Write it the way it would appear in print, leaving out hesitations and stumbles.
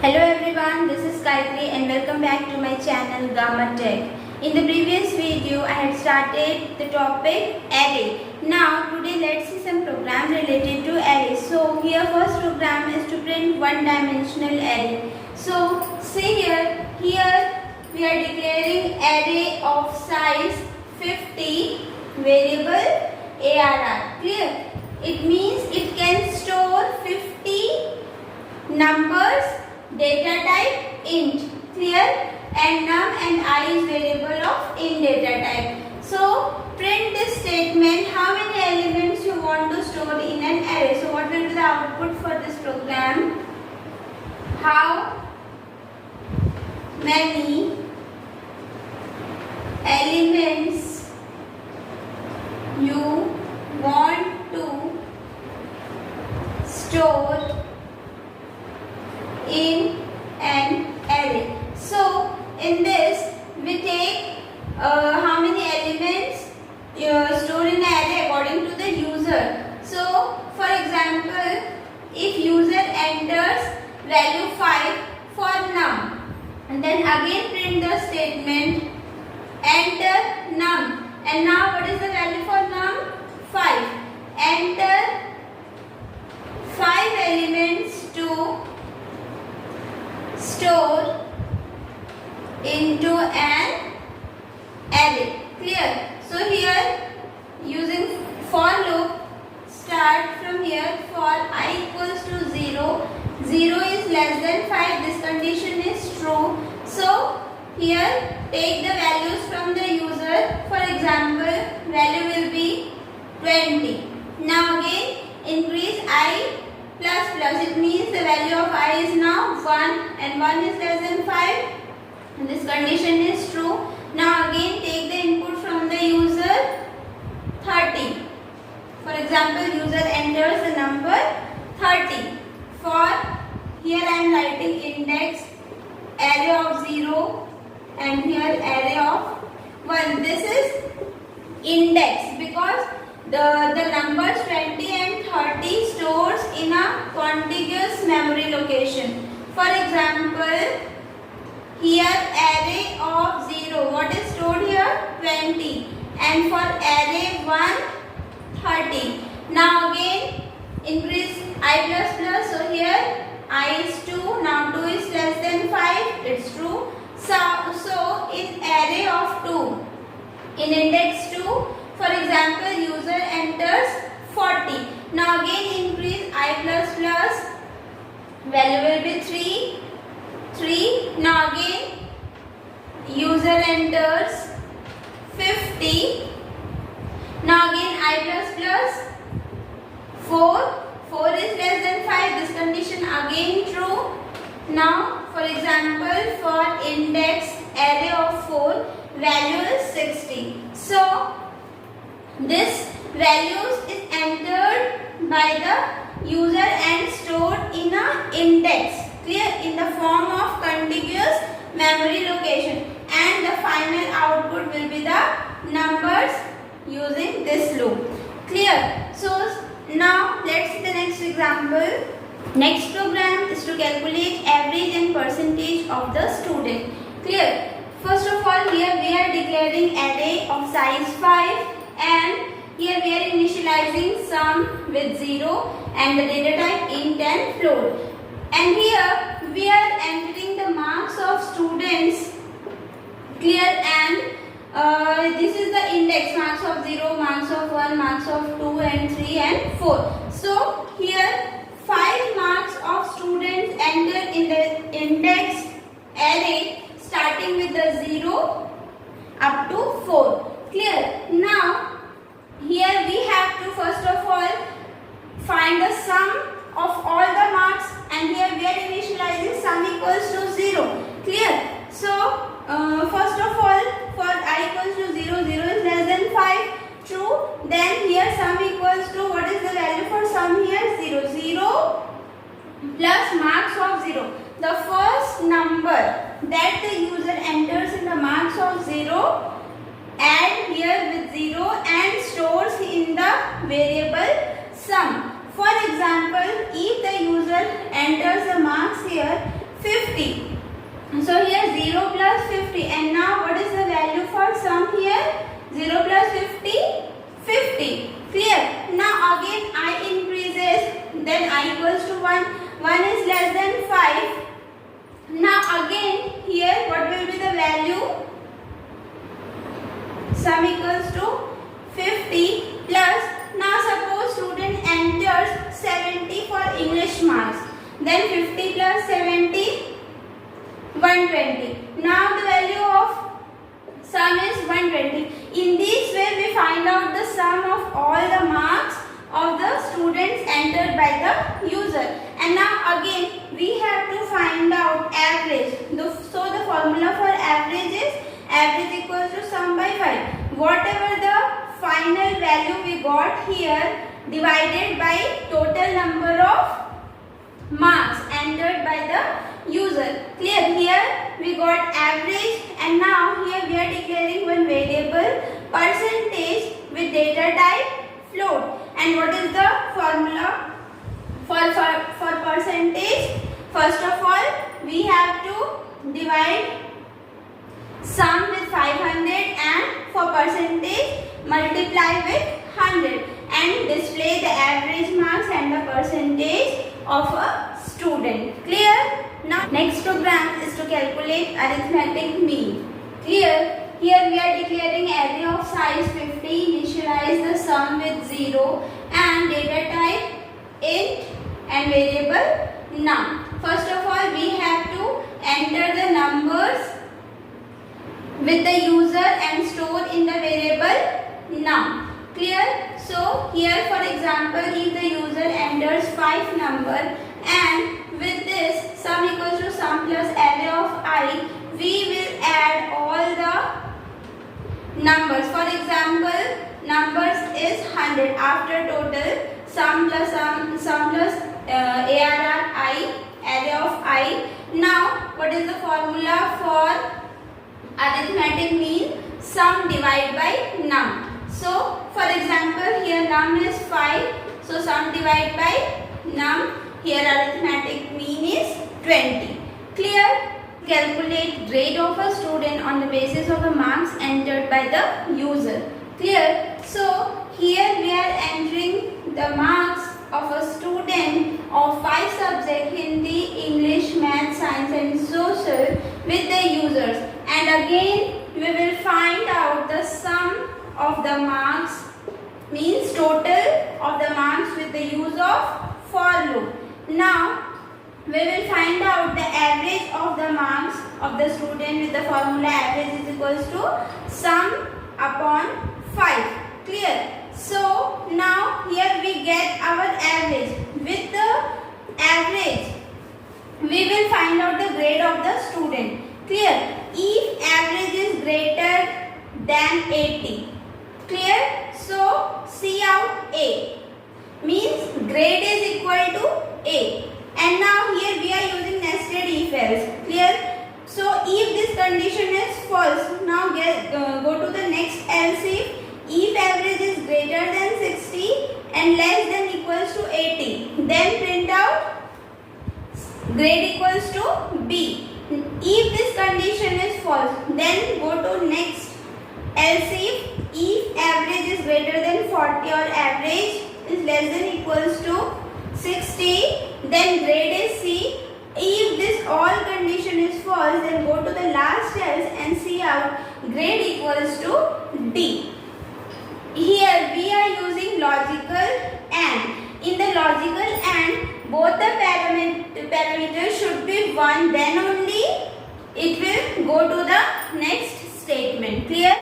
Hello everyone, this is Gayatri and welcome back to my channel Gamma Tech. In the previous video, I had started the topic array. Now today let's see some program related to array. So here first program is to print one-dimensional array. So see here we are declaring array of size 50 variable ARR. Clear? It means it can store 50 numbers, data type int. Clear? And num and I is variable of int data type. So print this statement. How many elements you want to store in an array? So what will be the output for this program? How many elements you want to store in an array. So in this we take how many elements stored in an array according to the user. So for example, if user enters value 5 for num, and then again print the statement enter num, and now what is the value for num? 5. Enter 5 elements to store into an array. Clear? So here using for loop, start from here for I equals to 0. 0 is less than 5. This condition is true. So here take the values from the user. For example, value will be 20. Now again increase I plus plus. It means the value of I is now 1 and 1 is less than 5. And this condition is true. Now again take the input from the user 30. For example, user enters the number 30. For here I am writing index array of 0 and here array of 1. This is index because the numbers 20 and 30 stores in a contiguous memory location. For example, here array of 0, what is stored here? 20, and for array 1, 30. Now again increase I plus plus. So here I is 2, now 2 is less than 5, it's true. So in array of 2, in index 2, for example, user enters 40. Now again increase I plus plus, value will be 3. Now again user enters 50. Now again I plus plus 4. 4 is less than 5. This condition again true. Now for example, for index array of 4, value is 60. So this values is entered by the user and stored in a index. Clear? In the form of contiguous memory location, and the final output will be the numbers using this loop. Clear? So now let's see the next example. Next program is to calculate average and percentage of the student. Clear? First of all, here we are declaring array of size 5 and here we are initializing sum with 0 and the data type int and float. And here we are entering the marks of students. Clear? And this is the index, marks of 0, marks of 1, marks of 2 and 3 and 4. So here 5 marks of students enter in the index array starting with the 0 up to 4. Clear? Now here we have to first of all find the sum of all the marks, and here we are initializing sum equals to 0. Clear? So first of all, for I equals to 0, 0 is less than 5. True. Then here sum equals to, what is the value for sum here? 0. 0 plus marks of 0. The first number that the user enters in the marks of 0, add here with 0 and stores in the variable sum. For example, if the user enters the marks here 50 sum equals to 50 plus, now suppose student enters 70 for English marks, then 50 plus 70, 120. Now the value of sum is 120. In this way we find out the sum of all the marks of the students entered by the user. And now again we have to find out average. So the formula for average is average equals to sum by 5. Whatever the final value we got here divided by total number of marks entered by the user. Clear? Here we got average, and now here we are declaring one variable percentage with data type float. And what is the formula for percentage? First of all, we have to divide sum with 500 and for percentage multiply with 100 and display the average marks and the percentage of a student. Clear? Now next program is to calculate arithmetic mean. Clear? Here we are declaring array of size 50, initialize the sum with 0 and data type int and variable num. First of all, we have to enter the numbers with the user and store in the variable num. Clear? So here for example, if the user enters 5 number and with this sum equals to sum plus array of I, we will add all the numbers. For example, numbers is 100. After total sum plus arr I, array of I. Now what is the formula for arithmetic mean? Sum divide by num. So for example, here num is 5. So sum divide by num. Here arithmetic mean is 20. Clear? Calculate grade of a student on the basis of the marks entered by the user. Clear? So here we are entering the marks of a student of 5 subjects: Hindi, English, Math, Science and Social with the users. And again we will find out the sum of the marks, means total of the marks with the use of for loop. Now we will find out the average of the marks of the student with the formula average is equals to sum upon 5. Clear? So now here we get our average. With the average we will find out the grade of the student. Clear? If average is greater than 80. Clear? So see out A, means grade is equal to A. And now here we are using nested if else. Clear? So if this condition is false, now go to the next else if average is greater than 60 and less than equals to 80, then print out grade equals to B. If this condition is false, then go to next else if average is greater than 40 or average is less than equals to 60, then grade is C. If this all condition is false, then go to the last else and see out grade equals to D. Here we are using logical AND. In the logical AND, both the parameters should be 1, then only it will go to the next statement. Clear?